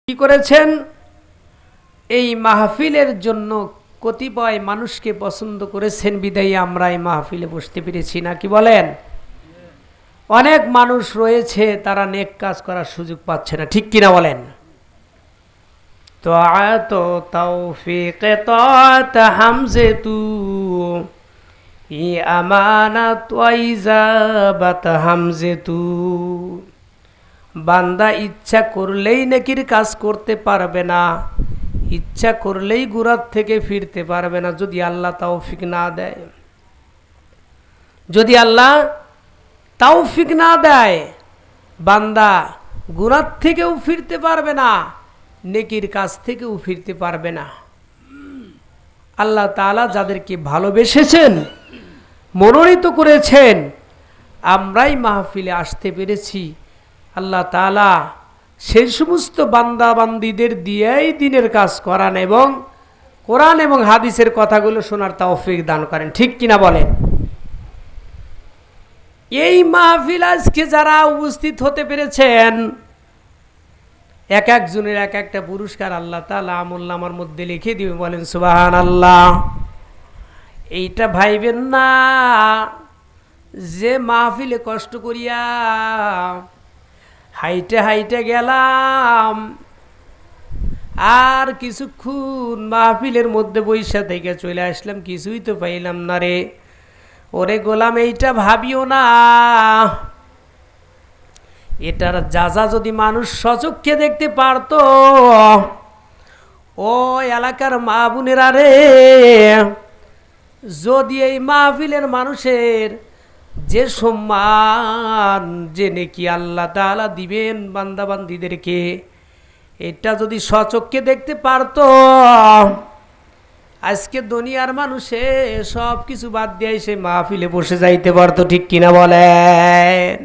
কি করেছেন? এই মাহফিলের জন্য কতিপয় মানুষকে পছন্দ করেছেন বিদায়ী আমরা এই মাহফিলে বসতে পেরেছি, না কি বলেন? অনেক মানুষ রয়েছে তারা নেক কাজ করার সুযোগ পাচ্ছে না, ঠিক কিনা বলেন? তো আয়াত তৌফিক তাআত হামজে তু ই আমানাত ওয়া ইজাবাত হামজে তু। বান্দা ইচ্ছা করলেই নেকির কাজ করতে পারবে না, ইচ্ছা করলেই গুনাহ থেকে ফিরতে পারবে না যদি আল্লাহ তৌফিক না দেয়। যদি আল্লাহ তৌফিক না দেয় বান্দা গুনাহ থেকেও ফিরতে পারবে না, নেকির কাজ থেকেও ফিরতে পারবে না। আল্লাহ তাআলা যাদেরকে ভালোবেসেছেন, মনোনীত করেছেন, আমরাই মাহফিলে আসতে পেরেছি। আল্লাহ তাআলা সেই সমস্ত বান্দা বান্দীদের দিয়েই দিনের কাজ করান এবং কোরআন এবং হাদিসের কথাগুলো শোনার তৌফিক দান করেন, ঠিক কিনা বলেন? এই মাহফিল আজকে যারা উপস্থিত হতে পেরেছেন, এক একজনের এক একটা পুরস্কার আল্লাহ তাআলা আমলনামার মধ্যে লিখে দিবে, বলেন সুবহানাল্লাহ। এইটা ভাইবেন না যে মাহফিলে কষ্ট করিয়া হাইটে হাইটে গেলাম আর কিছুক্ষণ মাহফিলের মধ্যে বৈশা থেকে চলে আসলাম, কিছুই তো পাইলাম না রে। ওরে গোলাম, এইটা ভাবিও না। এটার যা যদি মানুষ সচক্ষে দেখতে পারত, ও এলাকার মা বোনেরা রে, যদি এই মাহফিলের মানুষের যে সম্মান যে নেকি আল্লাহ তাআলা দিবেন বান্দাবান্দীদেরকে, এটা যদি সচক্ষে দেখতে পারত, আজকে দুনিয়ার মানুষে সব কিছু বাদ দিয়ে সে মাহফিলে বসে যাইতে পারতো, ঠিক কিনা বলেন?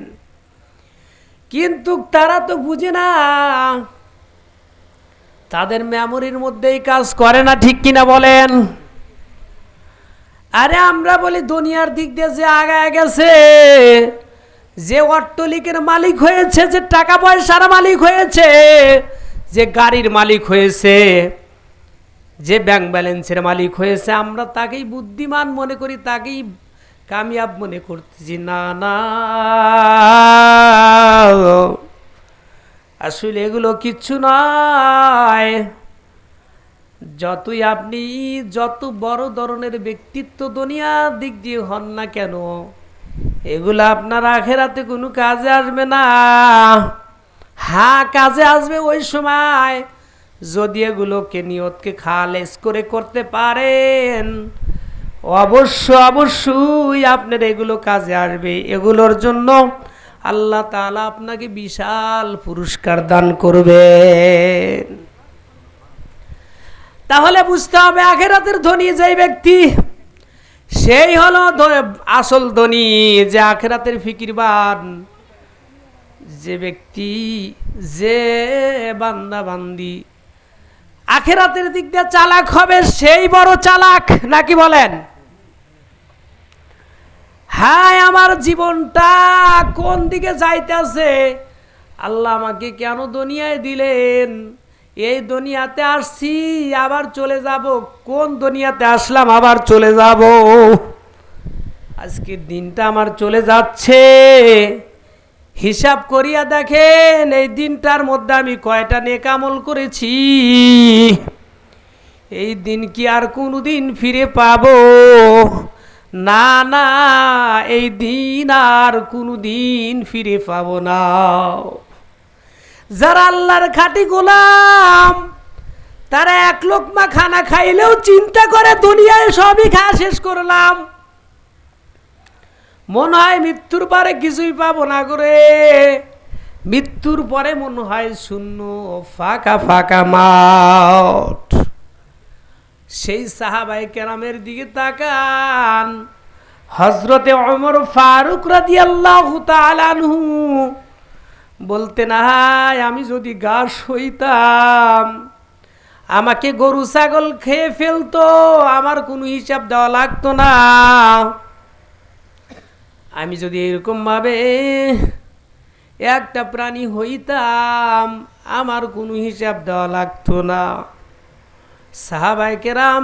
কিন্তু তারা তো বুঝে না, তাদের মেমোরির মধ্যেই কাজ করে না, ঠিক কিনা বলেন? আরে আমরা বলি দুনিয়ার দিক দিয়ে যে আগায় গেছে, যে অট্টালিকার মালিক হয়েছে, যে টাকা পয়সার মালিক হয়েছে, যে গাড়ির মালিক হয়েছে, যে ব্যাংক ব্যালেন্সের মালিক হয়েছে, আমরা তাকেই বুদ্ধিমান মনে করি, তাকেই কামিয়াব মনে করতেছি। না না, আসলে এগুলো কিচ্ছু নয়। যতই আপনি যত বড় ধরনের ব্যক্তিত্ব দুনিয়ার দিক দিয়ে হন না কেন, এগুলো আপনার আখিরাতে কোনো কাজে আসবে না। হ্যাঁ, কাজে আসবে ওই সময় যদি এগুলোকে নিয়তকে খালেস করে করতে পারেন। অবশ্যই আপনার এগুলো কাজে আসবে। এগুলোর জন্য আল্লাহ তাআলা আপনাকে বিশাল পুরস্কার দান করবেন। তাহলে বুঝতে হবে আখিরাতের ধনী যেই ব্যক্তি, সেই হলো আসল ধনী, যে আখিরাতের ফিকিরবান যে ব্যক্তি, যে বান্দা বান্দি আখিরাতের দিক দিয়ে চালাক হবে, সেই বড় চালাক, নাকি বলেন? হ্যাঁ, আমার জীবনটা কোন দিকে যাইতেছে, আল্লাহ আমাকে কেন দুনিয়ায় দিলেন, এই দুনিয়াতে আসছি আবার চলে যাব, কোন দুনিয়াতে আসলাম আবার চলে যাব, আজকের দিনটা আমার চলে যাচ্ছে, হিসাব করিয়া দেখেন এই দিনটার মধ্যে আমি কয়টা নেক আমল করেছি। এই দিন কি আর কোনোদিন ফিরে পাবো? না না, এই দিন আর কোনোদিন ফিরে পাবো না। যারা আল্লাহর খাঁটি গোলাম, তারা এক লোকমা খানা খাইলেও চিন্তা করে দুনিয়ায় সবই খাওয়া শেষ করলাম, মনে হয় মৃত্যুর পরে কিছুই পাবো না করে। মৃত্যুর পরে মনে হয় শূন্য, ফাঁকা ফাঁকা মাঠ। সেই সাহাবায়ে কেরামের দিকে তাকান, হযরতে ওমর ফারুক রাদিয়াল্লাহু তাআলা আনহু বলতেন, হায় আমি যদি ঘাস হইতাম, আমাকে গরু ছাগল খেয়ে ফেলতো, আমার কোনো হিসাব দেওয়া লাগতো না। আমি যদি এরকম ভাবে একটা প্রাণী হইতাম, আমার কোনো হিসাব দেওয়া লাগতো না। সাহাবায়ে কেরাম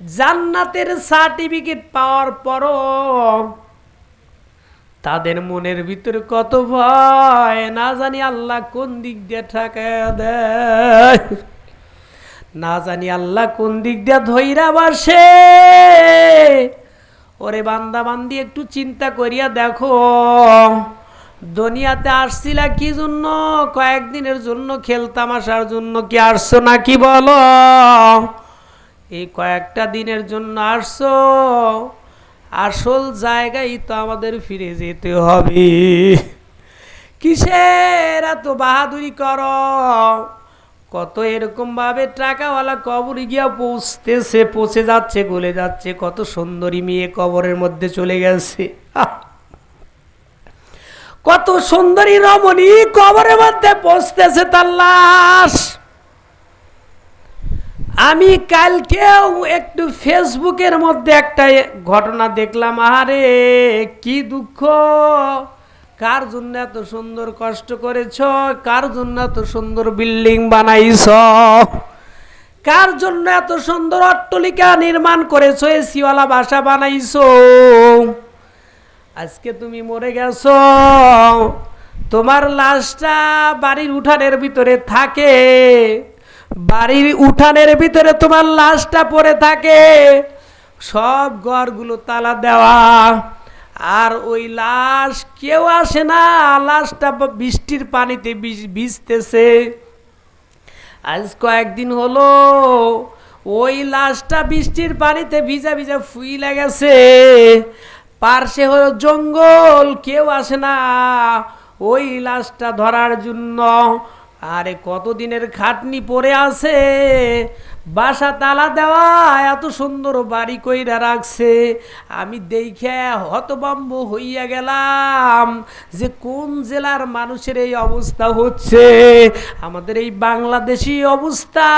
জান্নাতের সার্টিফিকেট পাওয়ার পরও তাদের মনের ভিতরে কত ভয়, না জানি আল্লাহ কোন দিক দিয়ে ঠেকায়া দেয়, না জানি আল্লাহ কোন দিক দিয়ে ধইরা বসে। ওরে বান্দা বান্দি, একটু চিন্তা করিয়া দেখো, দুনিয়াতে আসছিলা কি জন্য? কয়েকদিনের জন্য খেলতামাশার জন্য কি আসছো নাকি বলো? এই কয়েকটা দিনের জন্য আসছো, আসল জায়গায় তো আমাদের ফিরে যেতে হবে। কিসের এত বাহাদুরি করো? কত এরকম ভাবে টাকাওয়ালা কবরে গিয়া পৌঁছতেছে, পৌঁছে যাচ্ছে, গলে যাচ্ছে। কত সুন্দরী মেয়ে কবরের মধ্যে চলে গেছে, কত সুন্দরী রমণী কবরের মধ্যে পৌঁছতেছে তার লাশ। আমি কালকেও একটু ফেসবুকের মধ্যে একটা ঘটনা দেখলাম, আরে কি দুঃখ! কার জন্য এত সুন্দর কষ্ট করেছ? কার জন্য এত সুন্দর বিল্ডিং বানাইছ? কার জন্য এত সুন্দর অট্টালিকা নির্মাণ করেছ? এসিওয়ালা বাসা বানাইছ? আজকে তুমি মরে গেছ, তোমার লাশটা বাড়ির উঠানের ভিতরে থাকে, বাড়ির উঠানের ভিতরে তোমার লাশটা পড়ে থাকে, সব ঘরগুলো তালা দেওয়া, আর ওই লাশ কেউ আসে না, লাশটা বৃষ্টির পানিতে ভিজতেছে। আজ কয়েকদিন হলো ওই লাশটা বৃষ্টির পানিতে ভিজা ভিজা ফুইলা গেছে, পার্শ্বে হলো জঙ্গল, কেউ আসে না ওই লাশটা ধরার জন্য। আরে কতদিনের খাটনি পড়ে আছে, বাসা তালা দেওয়া, এত সুন্দর বাড়ি কইরা রাখছে। আমি দেখে হতভম্ব হইয়া গেলাম যে কোন জেলার মানুষের এই অবস্থা হচ্ছে। আমাদের এই বাংলাদেশি অবস্থা,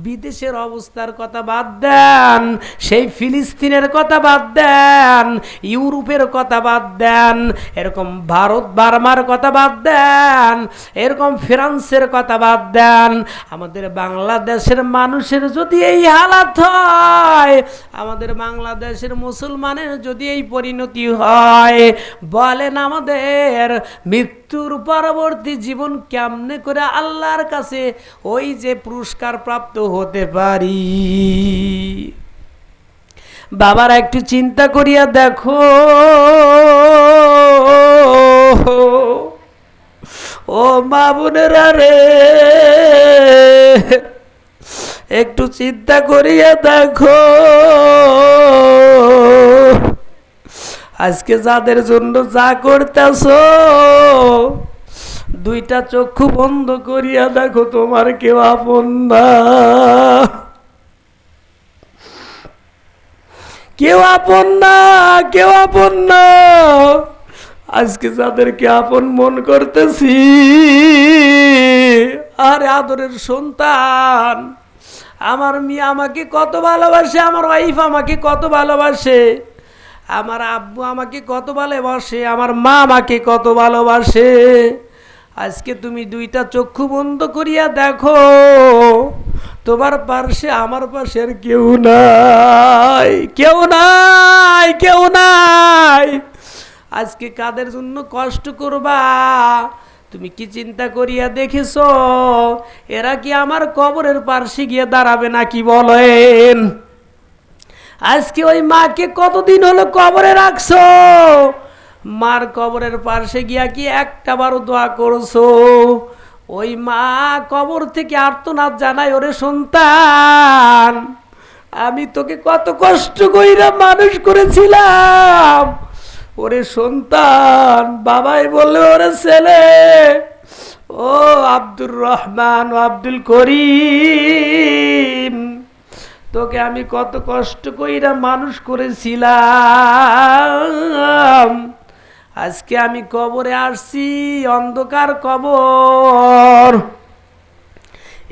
বিদেশের অবস্থার কথা বাদ দেন, সেই ফিলিস্তিনের কথা বাদ দেন, ইউরোপের কথা বাদ দেন, এরকম ভারত বার্মার কথা বাদ দেন, এরকম ফ্রান্সের কথা বাদ দেন, আমাদের বাংলাদেশের মানুষের যদি এই হালাত হয়, আমাদের বাংলাদেশের মুসলমানের যদি এই পরিণতি হয়, বলেন আমাদের মৃত্যুর পরবর্তী জীবন কেমনে করে আল্লাহর কাছে ওই যে পুরস্কার প্রাপ্ত হতে পারি? বাবারা একটু চিন্তা করিয়া দেখো, ও মা বোনেরা রে, একটু চিন্তা করিয়া দেখো, আজকে যাদের জন্য যা করতেছ, দুইটা চক্ষু বন্ধ করিয়া দেখো, তোমার কেউ আপন না, কেউ আপন না, কেউ আপন না। আজকে যাদেরকে আপন মন করতেছি, আরে আদরের সন্তান, আমার মেয়ে আমাকে কত ভালোবাসে, আমার ওয়াইফ আমাকে কত ভালোবাসে, আমার আব্বু আমাকে কত ভালোবাসে, আমার মা আমাকে কত ভালোবাসে। আজকে তুমি দুইটা চক্ষু বন্ধ করিয়া দেখো, তোমার পাশে আমার পাশের কেউ নাই, কেউ নাই, কেউ নাই। আজকে কাদের জন্য কষ্ট করবা? তুমি কি চিন্তা করিয়া দেখেছ এরা কি আমার কবরের পাশে গিয়ে দাঁড়াবে নাকি বলেন? আজকে ওই মাকে কতদিন হলো কবরে রাখছো, মার কবরের পাশে গিয়া কি একটা বারও দোয়া করছো? ওই মা কবর থেকে আর্তনাদ জানায়, ওরে সন্তান, আমি তোকে কত কষ্ট কইরা মানুষ করেছিলাম, ওরে সন্তান। বাবাই বললে, ওরে ছেলে, ও আব্দুর রহমান ও আব্দুল করিম, তোকে আমি কত কষ্ট কইরা মানুষ করেছিলাম, আজকে আমি কবরে আসছি, অন্ধকার কবর,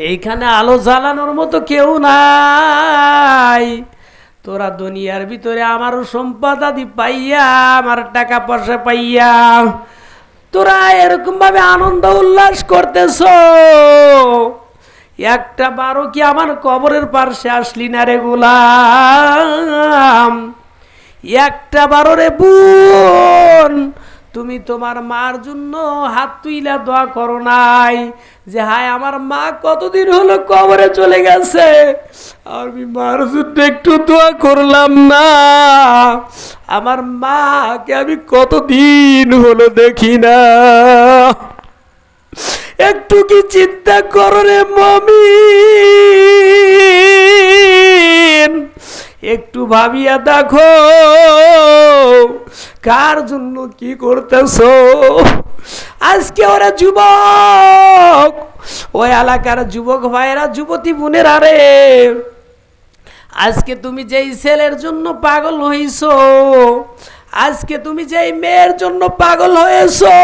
এইখানে আলো জ্বালানোর মতো কেউ নাই। তোরা দুনিয়ার ভিতরে আমারও সম্পদ আদি পাইয়া, আমার টাকা পয়সা পাইয়া তোরা এরকম ভাবে আনন্দ উল্লাস করতেছ, একটা বারো কি আমার কবরের পাশে আসলি না রে গোলাম? একটা বারো রে বোন, তুমি তোমার মার জন্য হাত তুইলা দোয়া করো নাই যে হায় আমার মা কতদিন হলো কবরে চলে গেছে, আমি মার জন্য একটু দোয়া করলাম না, আমার মাকে আমি কতদিন হলো দেখি না, একটু কি চিন্তা করো রে মমিন, একটু ভাবিয়া দেখো কার জন্য কি করতেছো। আজকে ওরা যুবক, ওই এলাকার যুবক ভাইরা, যুবতী বোনেরা রে, আজকে তুমি যেই ছেলের জন্য পাগল হইছো, আজকে তুমি যেই মেয়ের জন্য পাগল হয়েছো,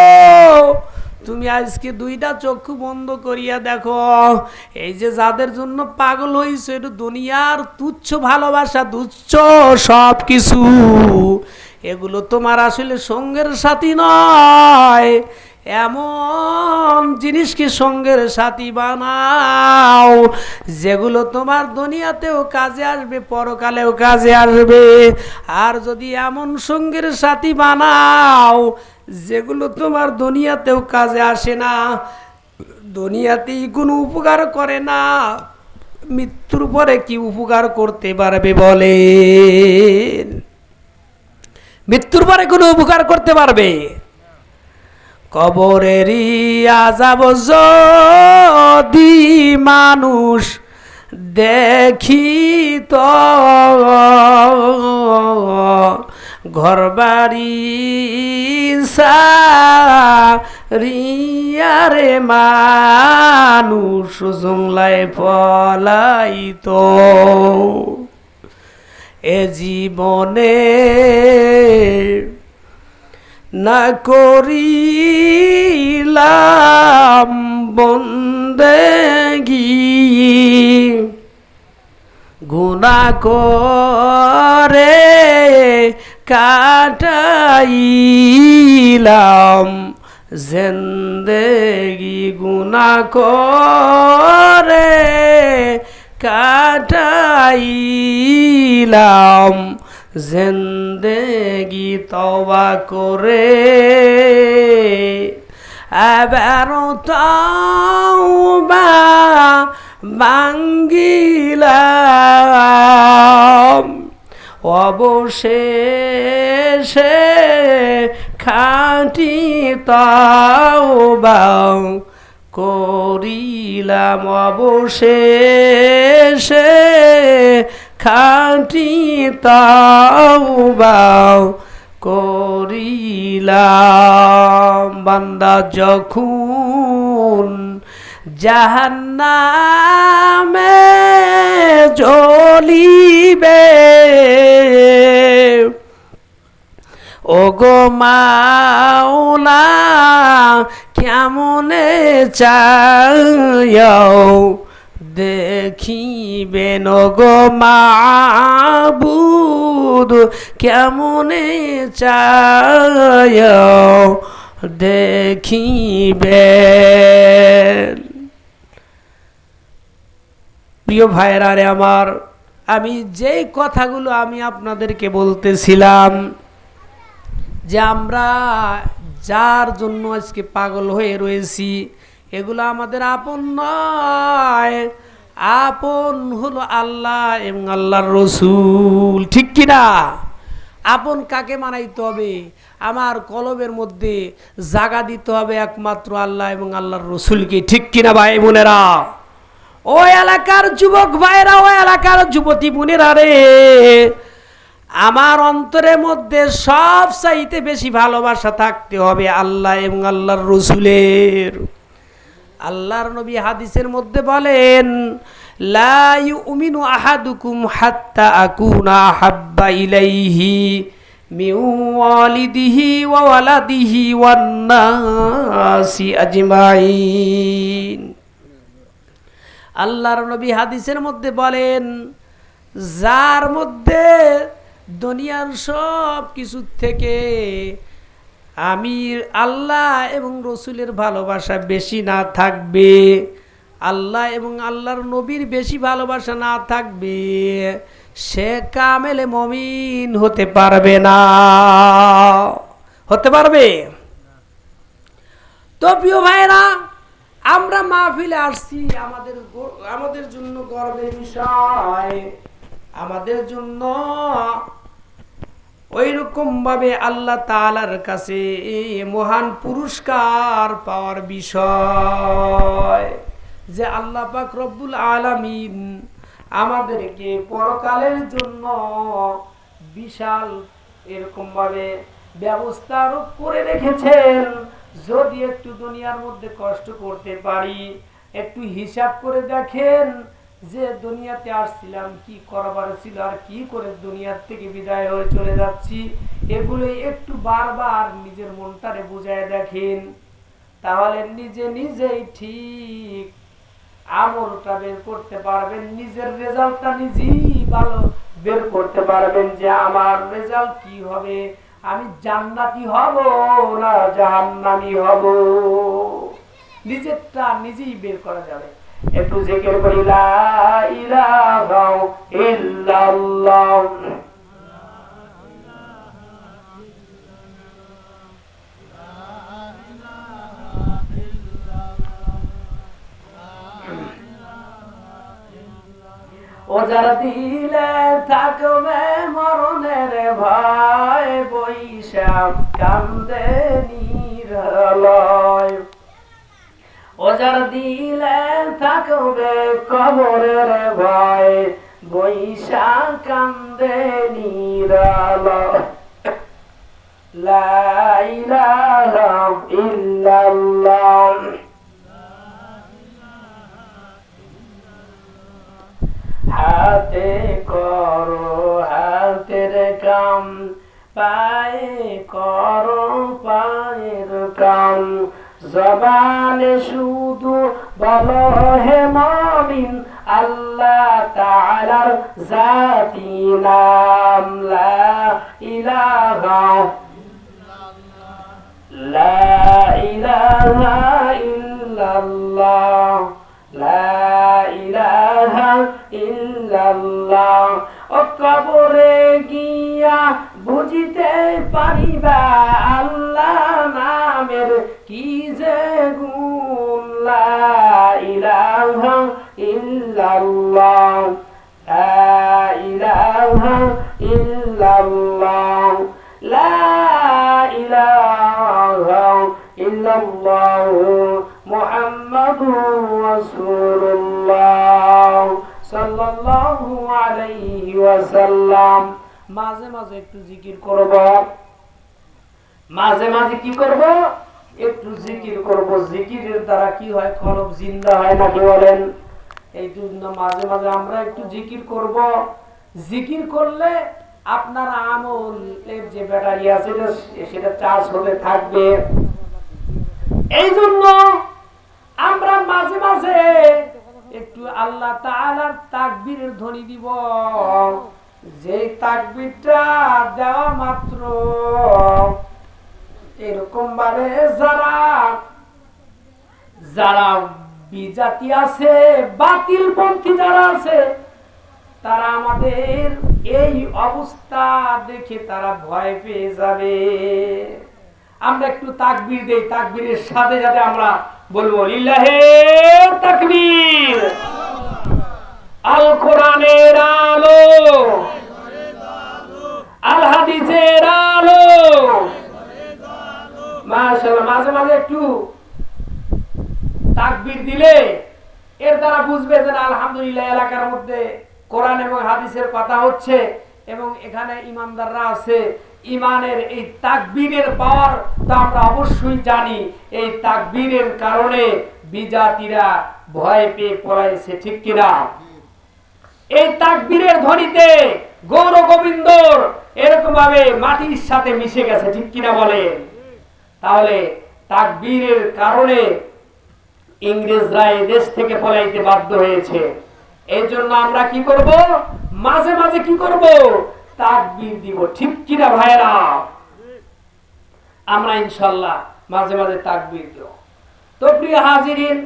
তুমি আজকে দুইটা চক্ষু বন্ধ করিয়া দেখো, এই যে যাদের জন্য পাগল হইছো, এটা দুনিয়ার তুচ্ছ ভালোবাসা, তুচ্ছ সব কিছু, এগুলো তোমার আসলে সঙ্গের সাথী নয়। এমন জিনিসকে সঙ্গের সাথী বানাও যেগুলো তোমার দুনিয়াতেও কাজে আসবে, পরকালেও কাজে আসবে। আর যদি এমন সঙ্গের সাথী বানাও যেগুলো তোমার দুনিয়াতেও কাজে আসে না, দুনিয়াতেই কোনো উপকার করে না, মৃত্যুর পরে কি উপকার করতে পারবে বলেন? মৃত্যুর পরে কোনো উপকার করতে পারবে? কবরেরই আযাব যদি মানুষ দেখিত, ঘরবাড়ি সারিয়ারে মানুষ জংলায় পলাইত, এ জীবনে না করিলাম বন্দেগি, গুনাহ করে কাটাইলাম জিন্দেগি, গুনাহ করে কাটাইলাম জিন্দেগি, তওবা করে আবার তওবা ভাঙ্গিলাম, অবশেষে খাঁটি তওবা করিলাম, অবশেষে খাঁটি তওবা করিলাম। বান্দা যখন জাহান্নামে জ্বলিবে, ওগো মাওলা কেমনে চাইও দেখিবেন, ওগো মাবুদ কেমনে চাইও দেখিবেন। প্রিয় ভাইরা রে আমার, আমি যেই কথাগুলো আমি আপনাদেরকে বলতেছিলাম যে আমরা যার জন্য আজকে পাগল হয়ে রয়েছি, এগুলো আমাদের আপন নয়, আপন হলো আল্লাহ এবং আল্লাহর রসুল, ঠিক কিনা? আপন কাকে মানাইতে হবে? আমার কলবের মধ্যে জাগা দিতে হবে একমাত্র আল্লাহ এবং আল্লাহর রসুলকে, ঠিক কিনা ভাই বোনেরা? ওই এলাকার যুবক ভাইরা, ওই এলাকার যুবতী বোনেরা রে, আমার অন্তরের মধ্যে সব চাইতে বেশি ভালোবাসা থাকতে হবে আল্লাহ এবং আল্লাহর রসুলের। আল্লাহর নবী হাদিসের মধ্যে বলেন, লা ইউমিনু আহাদুকুম হাত্তা আকুনা আহাব্বা ইলাইহি মিন ওয়ালিদিহি ওয়া ওয়ালাদিহি ওয়ান নাসি আজমাইন। আল্লাহর নবী হাদিসের মধ্যে বলেন, যার মধ্যে দুনিয়ার সব কিছু থেকে আমি আল্লাহ এবং রসুলের ভালোবাসা বেশি না থাকবে, আল্লাহ এবং আল্লাহর নবীর বেশি ভালোবাসা না থাকবে, সে কামেলে মুমিন হতে পারবে না। হতে পারবে? তো প্রিয় ভাইরা, আমরা মাহফিলে আসছি, আমাদের জন্য গর্বের বিষয়, আমাদের জন্য ওই রকম ভাবে আল্লাহ তাআলার কাছে মহান পুরস্কার পাওয়ার বিষয় যে আল্লাহ পাক রব্বুল আলামিন আমাদেরকে পরকালের জন্য বিশাল এরকম ভাবে ব্যবস্থা করে রেখেছেন। যদি একটু দুনিয়ার মধ্যে কষ্ট করতে পারি, একটু হিসাব করে দেখেন যে দুনিয়াতে আসছিলাম কি করবার ছিল আর কি করে দুনিয়ার থেকে বিদায় হয়ে চলে যাচ্ছি, এগুলো একটু বারবার নিজের মনটারে বুঝায় দেখেন, তাহলে নিজেই ঠিক আমলটা বের করতে পারবেন, নিজের রেজাল্টটা নিজেই ভালো বের করতে পারবেন যে আমার রেজাল্ট কি হবে, আমি জান্নাতি হব না জাহান্নামী হব, নিজেরটা নিজেই বের করা যাবে। একটু জিকির করি লা ইলাহা ইল্লাল্লাহ। ওজার দিলে থাকবে মরণের ভয়, বৈশাখ কান্দে নিরালয়। ওজার দিলে থাকবে কবরের ভয়, বৈশাখ কান্দে নিরালয়। লা ইলাহা ইল্লাল্লাহ। হাতে করো হাতের কাম, পায়ে করো পায়ের কাম, জবানে শুধু বলো হে মুমিন আল্লাহ তাআলার জাতি নাম। লা ইলাহা ইল্লাল্লাহ, লা ইলাহা ইল্লাল্লাহ। ও কবরে গিয়া বুঝিতে পারিবা আল্লাহ নামের কি যে গুণ। লা ইলাহা ইল্লাল্লাহ, লা ইলাহা ইল্লাল্লাহ, লা ইলাহা ইল্লাল্লাহ মুহাম্মাদুর রাসূলুল্লাহ সাল্লাল্লাহু আলাইহি ওয়াসাল্লাম। মাঝে মাঝে একটু জিকির করব, মাঝে মাঝে কি করব? একটু জিকির করব। জিকিরের দ্বারা কি হয়? কলব জিন্দা হয় নাকি বলেন? এই জন্য মাঝে মাঝে আমরা একটু জিকির করব। জিকির করলে আপনার আমলের যে ব্যাটারি আছে সেটা চার্জ হতে থাকবে। এই জন্য আমরা মাঝে মাঝে একটু আল্লাহ তাআলার তাকবীরের ধ্বনি দিব। যে তাকবীরটা দেওয়া মাত্র এরকম ভাবে যারা বিজাতি আছে, বাতিলপন্থী যারা আছে, তারা আমাদের এই অবস্থা দেখে তারা ভয় পেয়ে যাবে। আমরা একটু তাকবীর দেই, তাকবীরের সাথে সাথে আমরা বলবো লিল্লাহে তাকবীর। আল কোরআনের আলো, আল হাদিসের আলো। মাশাআল্লাহ, মাঝে মাঝে একটু তাকবীর দিলে এর দ্বারা বুঝবে যে আলহামদুলিল্লাহ এলাকার মধ্যে কোরআন এবং হাদিসের কথা হচ্ছে এবং এখানে ইমানদাররা আছে। ইমানের এই তাকবীরের পাওয়ার তো আমরা অবশ্যই জানি। এই তাকবীরের কারণে বিজাতিরা ভয় পেয়ে পলাইছে, ঠিক কিনা? এই তাকবীরের ধ্বনিতে গৌর গোবিন্দর এরকম ভাবে মাটির সাথে মিশে গেছে, ঠিক কিনা বলেন? তাহলে তাকবীরের কারণে ইংরেজরা এই দেশ থেকে পলাইতে বাধ্য হয়েছে। এই জন্য আমরা কি করব? মাঝে মাঝে কি করব? তাকবীর দিব, ঠিক কিনা ভাইরা? আমরা ইনশাল্লাহ মাঝে মাঝে তাকবীর দেব। তো প্রিয় হাজিরিন,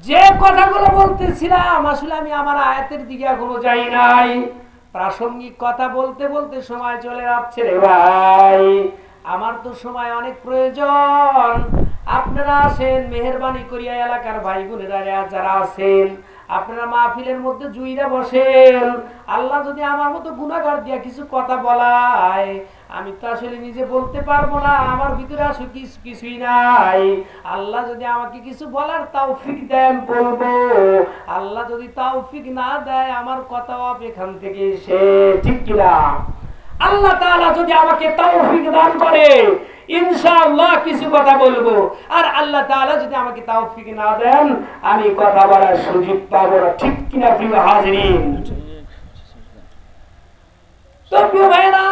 যে কথাগুলো বলতেছিলাম আসলে আমি আমার আয়াতের দিকে এখনো যাই নাই। প্রাসঙ্গিক কথা বলতে বলতে সময় চলে যাচ্ছে রে ভাই। আমার তো সময় অনেক প্রয়োজন। আপনারা আসেন, মেহেরবানি করিয়া এলাকার ভাই বোনেরা যারা আছেন, আপনারা মাহফিলের মধ্যে জুইরা বসেন। আল্লাহ যদি আমার মতো গুনাহগার দিয়া কিছু কথা বলায়, আমি তো আসলে নিজে বলতে পারবো না, আমার ভিতরে আসলে কিছুই নাই। আল্লাহ যদি আমাকে কিছু বলার তৌফিক দেন বলবো, আল্লাহ যদি তৌফিক না দেয় আমার কথা এখান থেকে সে ঠিক কিনা। আল্লাহ তাআলা যদি আমাকে তৌফিক দান করে ইনশাআল্লাহ কিছু কথা বলবো, আর আল্লাহ তাআলা যদি আমাকে তৌফিক না দেন আমি কথা বলার সুযোগ পাবো না, ঠিক কিনা প্রিয় হাজিরিন? তো প্রিয় ভাইরা,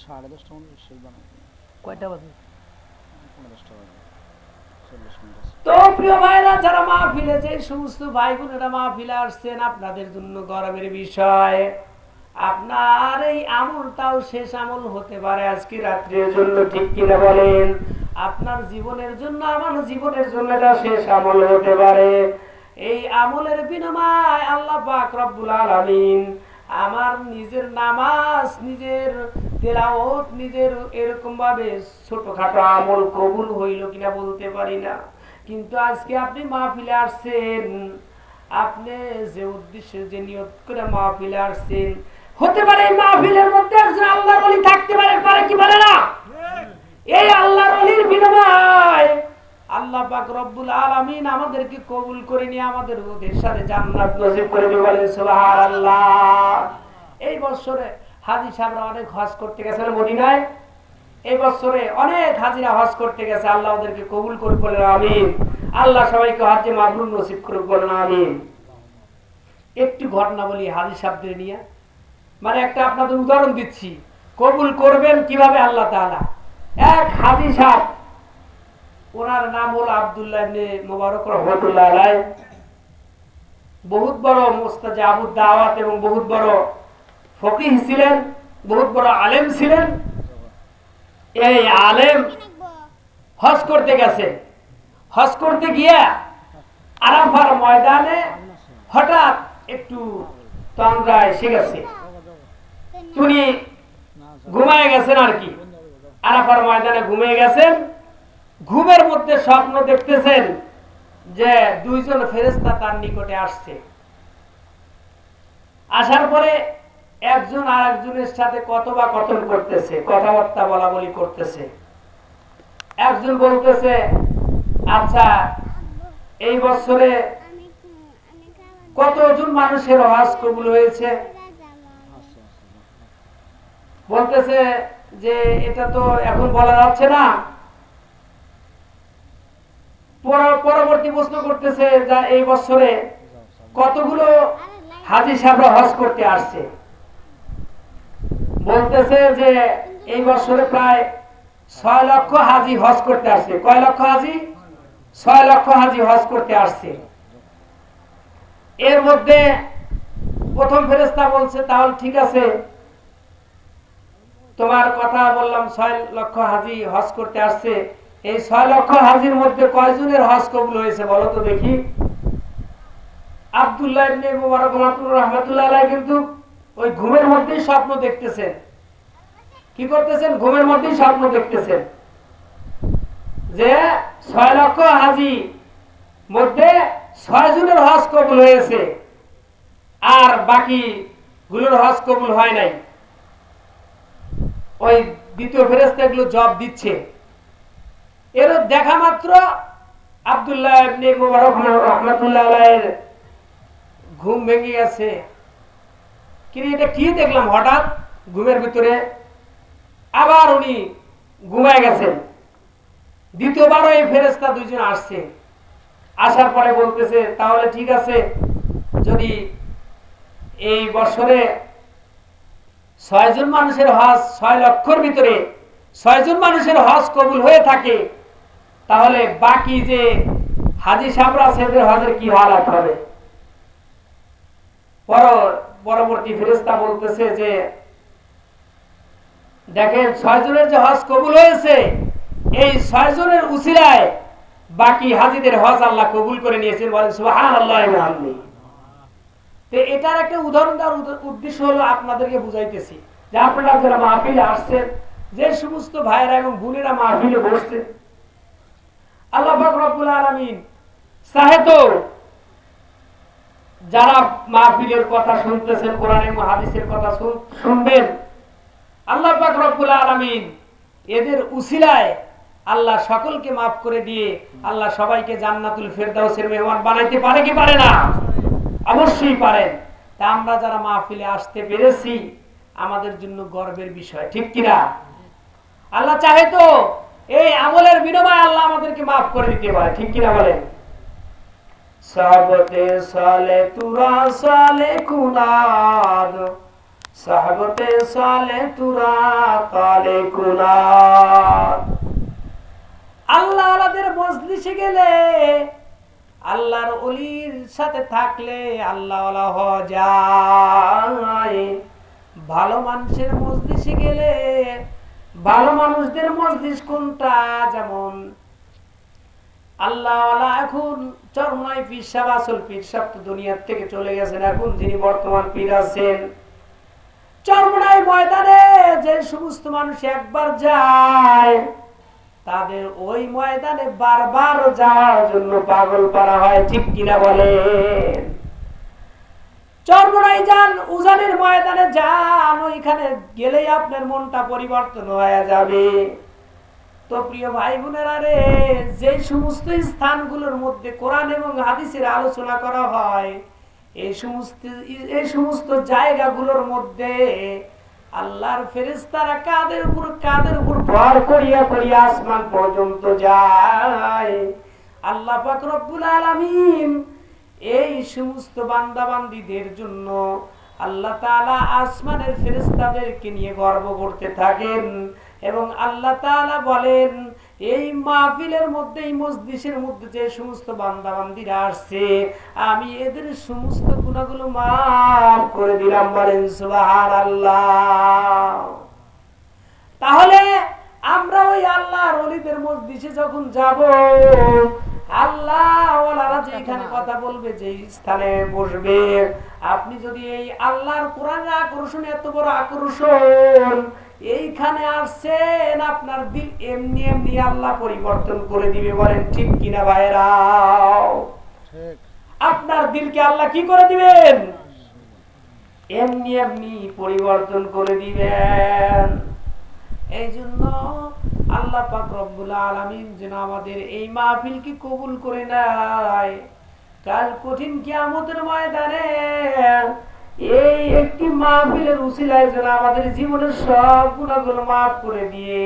10:30 মধ্যে শেষ বানাবো। কয়টা বাজে? 10:30 বাজে, 40 মিনিট আছে। তো প্রিয় ভাইরা, যারা মাহফিলে, যে সমস্ত ভাই বোনেরা মাহফিলে আসছেন, আপনাদের জন্য গর্বের বিষয়, আপনার এই আমলটাও শেষ আমল হতে পারে আজকে রাত্রের জন্য, ঠিক কিনা বলেন? আপনার জীবনের জন্য, আমার জীবনের জন্য এটা শেষ আমল হতে পারে। এই আমলের বিনিময়ে আল্লাহ পাক রব্বুল আলামিন আমার নিজের নামাজ, নিজের তেলাওয়াত, নিজের এরকম ভাবে ছোটখাটো আমল কবুল হইল কিনা বলতে পারি না। কিন্তু আজকে আপনি মাহফিলে আসছেন, আপনি যে উদ্দেশ্যে, যে নিয়ত করে মাহফিলে আসছেন, হতে পারে এই মাহফিলের মধ্যে একজন আল্লাহর ওলি থাকতে পারে কি পারে না? এই আল্লাহর ওলির বিনিময়ে আল্লাহ পাক রব্বুল আলামিন আমাদেরকে কবুল করে নিয়ে আমাদের ওদের সাথে জান্নাত নসিব করে দিবেন, বলেন সুবহানাল্লাহ। এই বছরে হাজী সাহেবরা অনেক হজ করতে গেছেন মদিনায়। এই বছরে অনেক হাজিরা হজ করতে গেছে, আল্লাহ ওদেরকে কবুল করে, বলেন আমিন। আল্লাহ সবাইকে হজ্জে মাবরুর নসিব করে, বলেন আমিন। একটু ঘটনা বলি হাজী সাহেবদের নিয়ে, মানে একটা আপনাদের উদাহরণ দিচ্ছি, কবুল করবেন কিভাবে আল্লাহ তাআলা। এক হাজী সাহেব, ওনার নাম হলো আব্দুল্লাহ ইবনে মুবারক রাহমাতুল্লাহ আলাইহি, বহুত বড় মুস্তাজাবুদ দাওয়াত এবং বহুত বড় ফকিহ ছিলেন, বহুত বড় আলেম ছিলেন। এই আলেম হজ করতে গেছে। হজ করতে গিয়ে আরাফার ময়দানে হঠাৎ একটু তন্দ্রা এসে গেছে, উনি ঘুমায় গেছেন আর কি। আরাফার ময়দানে ঘুমিয়ে গেছেন। ঘুমের মধ্যে স্বপ্ন দেখতেছেন যে দুইজন ফেরেশতা তার নিকটে আসছে। আসার পরে একজন আর একজনের সাথে কথোপকথন করতেছে, কথাবার্তা বলা বলি করতেছে। একজন বলতেছে, আচ্ছা এই বছরে কতজন মানুষের হজ কবুল হয়েছে? বলতেছে যে এটা তো এখন বলা যাচ্ছে না। পরবর্তী প্রশ্ন করতেছে যে এই বছরে কতগুলো হাজী সাহেবরা হজ করতে আসছে? বলতেছে যে এই বছরে প্রায় 6 লক্ষ হাজী হজ করতে আসছে। কয় লক্ষ হাজী? 6 লক্ষ হাজী হজ করতে আসছে। এর মধ্যে প্রথম ফেরেশতা বলছে, তাহলে ঠিক আছে, তোমার কথা বললাম, 6 লক্ষ হাজী হজ করতে আসছে। এই 6 লক্ষ হাজীর মধ্যে কয়জনের হজ কবুল হয়েছে বলো তো দেখি? আব্দুল্লাহ ইবনে মুবারক রাহমাতুল্লাহ আলাইহি কিন্তু ওই ঘুমের মধ্যেই স্বপ্ন দেখতেছেন। কি করতেছেন? ঘুমের মধ্যেই স্বপ্ন দেখতেছেন যে 6 লক্ষ হাজী মধ্যে 6 জনের হজ কবুল হয়েছে, আর বাকি গুলোর হজ কবুল হয় নাই। ওই দ্বিতীয় ফেরেশতা এগুলো জবাব দিচ্ছে। এর দেখা মাত্র আব্দুল্লাহ ইবনে মুবারক রাহমাতুল্লাহ আলাইহির ঘুম ভেঙে গেছে। কিন্তু এটা কি দেখলাম হঠাৎ ঘুমের ভিতরে? আবার উনি ঘুমায় গেছেন। দ্বিতীয়বারও এই ফেরেশতা দুইজন আসছে। আসার পরে বলতেছে, তাহলে ঠিক আছে, যদি এই বছরে 6 জন মানুষের হজ, 6 লক্ষর ভিতরে 6 জন মানুষের হজ কবুল হয়ে থাকে, তাহলে বাকি যে হাজী সাহেবরা আছে এদের হজের কি হালাত হবে? পরবর্তী ফেরেশতা বলতেছে যে দেখেন 6 জনের যে হজ কবুল হয়েছে, এই 6 জনের উসিলায় বাকি হাজীদের হজ আল্লাহ কবুল করে নিয়েছেন, বলেন সুবহানাল্লাহ। তো এটার একটা উদাহরণ দেওয়ার উদ্দেশ্য হলো আপনাদেরকে বুঝাইতেছি যে আপনারা যারা মাহফিলে আসছেন, যে সমস্ত ভাইয়েরা এবং বোনেরা মাহফিলে বসছেন, আল্লাহ পাক রব্বুল আলামিন চাহে তো যারা মাহফিলের কথা শুনতেছেন, কোরআন এবং হাদিসের কথা শুনবেন, আল্লাহ পাক রব্বুল আলামিন এদের উসিলায় আল্লাহ সকলকে মাফ করে দিয়ে আল্লাহ সবাইকে জান্নাতুল ফেরদাউসের মেহমান বানাইতে পারে কি পারে না? অবশ্যই পারেন। তা আমরা যারা মাহফিলে আসতে পেরেছি আমাদের জন্য গর্বের বিষয়, ঠিক কিনা? আল্লাহ চাহে তো এই আমলের বিনিময়ে আল্লাহ আমাদেরকে মাফ করে দিতে পারে, ঠিক কিনা বলেন? সাহবতে সালে তুরা সালে কুনাদ, সাহবতে সালে তুরা কালে কুনাদ। আল্লাহ আলাদের মজলিসে গেলে, আল্লাহর ওলির সাথে থাকলে আল্লাহ ওয়ালা হওয়া যায়। ভালো মানুষের মজলিসে গেলে, ভালো মানুষদের মজলিস কোনটা? যেমন আল্লাহ ওয়ালা এখন চরমনাই পীর সাহেব, আসল পীর সাহেব তো দুনিয়ার থেকে চলে গেছেন, এখন যিনি বর্তমান পীর আছেন, চরমনাই ময়দানে যে সমস্ত মানুষ একবার যায় তাদের ওই ময়দানে বারবার যাওয়ার জন্য পাগল করা হয়, ঠিক কিনা বলেন? চরমনাই যান, উজানের ময়দানে যান, ওইখানে গেলেই আপনার মনটা পরিবর্তন হয়ে যাবে। তো প্রিয় ভাই বোনেরা রে, যে সমস্ত স্থানগুলোর মধ্যে কোরআন এবং হাদিসের আলোচনা করা হয়, এই সমস্ত জায়গাগুলোর মধ্যে আল্লাহর ফেরেশতারা কাদের উপর ভর করিয়া করিয়া আসমান পর্যন্ত যায়। আল্লাহ পাক রব্বুল আলামিন এই সমস্ত বান্দা বান্দীদের জন্য আল্লাহ তাআলা আসমানের ফেরেশতাদেরকে নিয়ে গর্ব করতে থাকেন এবং আল্লাহ তাআলা বলেন, এই মাহফিলের মধ্যে, এই মজলিসের মধ্যে যে সমস্ত বান্দা বান্দীরা আসছে, আমি এদের সমস্ত গুনাহগুলো মাফ করে দিলাম, বলেন সুবহানাল্লাহ। তাহলে আমরা ওই আল্লাহর ওলিদের মজলিসে যখন যাব, আল্লাহ ওয়ালারা যেখানে কথা বলবে, যে স্থানে বসবে, আপনি যদি এই আল্লাহর কোরআনের আকর্ষণ, এত বড় আকর্ষণ, এইখানে আসছেন, আপনার দিল এমনি এমনি আল্লাহ পরিবর্তন করে দিবে, বলেন ঠিক কিনা ভাইরা? আপনার দিলকে আল্লাহ কি করে দিবেন? এমনি এমনি পরিবর্তন করে দিবেন। এই জন্য আল্লাহ পাক রব্বুল আলামিন যেন আমাদের এই মাহফিলকে কবুল করে নেয়, কাল কঠিন কিয়ামতের ময়দানে এই একটি মাহফিলের উসিলায় যেন আমাদের জীবনের সব গুনাহগুলো মাফ করে দিয়ে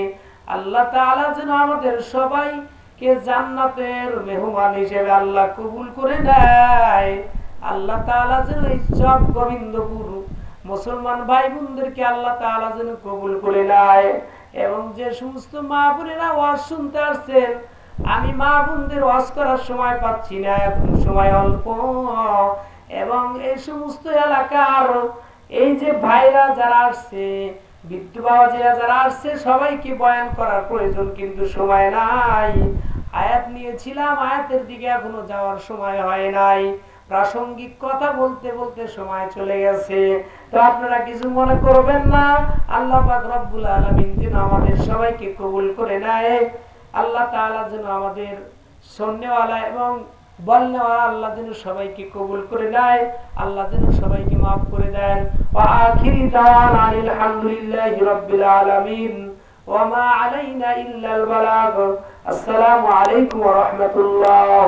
আল্লাহ তাআলা যেন আমাদের সবাইকে জান্নাতের মেহমান হিসেবে আল্লাহ কবুল করে নেয়। আল্লাহ তাআলা যেন এই সব গোবিন্দপুর মুসলমান ভাই বোনদেরকে আল্লাহ তাআলা যেন কবুল করে নেয়। এবং যে সমস্ত মা বোনেরা ওয়াজ শুনতে আসছেন, আমি মা বোনদের ওয়াজ করার সময় পাচ্ছি না, এখন সময় অল্প, এবং এই সমস্ত এলাকার এই যে ভাইরা যারা আসছে, বিদ্যু বাবাজিরা যারা আসছে, সবাইকে বয়ান করার প্রয়োজন, কিন্তু সময় নাই। আয়াত নিয়েছিলাম, আয়াতের দিকে এখনো যাওয়ার সময় হয় নাই, প্রাসঙ্গিক কথা বলতে বলতে সময় চলে গেছে। তো আপনারা কিছু মনে করবেন না, আল্লাহ পাক রব্বুল আলামিন যেন আমাদের সবাইকে কবুল করে নেয়। আল্লাহ তাআলা যেন আমাদের শুননেওয়ালা এবং বলনেওয়ালা আল্লাহ যেন সবাইকে কবুল করে নেয়, আল্লাহ যেন সবাইকে মাফ করে দেন। ওয়া আখিরি দাওয়ানা আলহামদুলিল্লাহি রাব্বিল আলামিন ওয়া মা আলাইনা ইল্লাল বালাগ। আসসালামু আলাইকুম ওয়া রাহমাতুল্লাহ।